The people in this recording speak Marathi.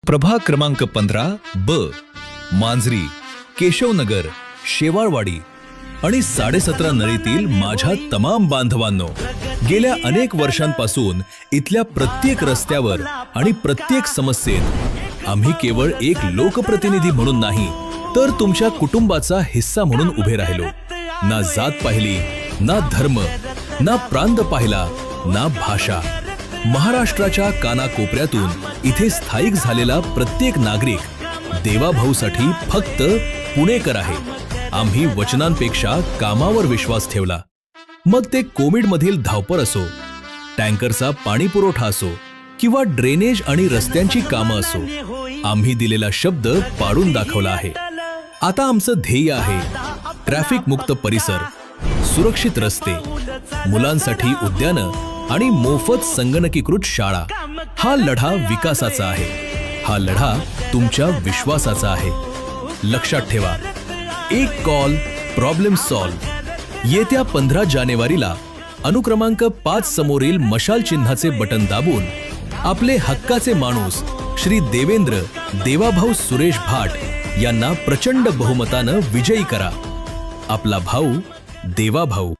प्रभाग क्रमांक 15 ब, मांजरी, केशवनगर, शेवाळवाडी आणि 17.5 नळीतील माझ्या तमाम बांधवांनो, गेल्या अनेक वर्षांपासून इथल्या प्रत्येक रस्त्यावर आणि प्रत्येक समस्येत आम्ही केवळ एक लोकप्रतिनिधी म्हणून नाही, तर तुमच्या कुटुंबाचा हिस्सा म्हणून उभे राहिलो. ना जात पाहिली, ना धर्म, ना प्रांत पाहिला, ना भाषा. महाराष्ट्राच्या कानाकोपऱ्यातून इथे स्थायिक झालेला प्रत्येक नागरिक देवाभाऊसाठी फक्त पुणेकर आहे. आम्ही वचनांपेक्षा कामावर विश्वास ठेवला. मग ते कोविडमधील धावपळ असो, टँकरचा पाणी पुरवठा असो किंवा ड्रेनेज आणि रस्त्यांची कामं असो, आम्ही दिलेला शब्द पाळून दाखवला आहे. आता आमचं ध्येय आहे ट्रॅफिक मुक्त परिसर, सुरक्षित रस्ते, मुलांसाठी उद्यानं आणि मोफत संगणकीकृत शाळा. हा लढा विकासाचा आहे. हा लढा तुमच्या विश्वासाचा आहे. लक्षात ठेवा, एक कॉल प्रॉब्लेम सॉल्व. येत्या 15 जानेवारीला अनुक्रमांक 5 समोरील मशाल चिन्हाचे बटन दाबून आपले हक्काचे माणूस श्री देवेंद्र देवाभाऊ सुरेश भाट यांना प्रचंड बहुमतानं विजयी करा. आपला भाऊ देवाभाऊ.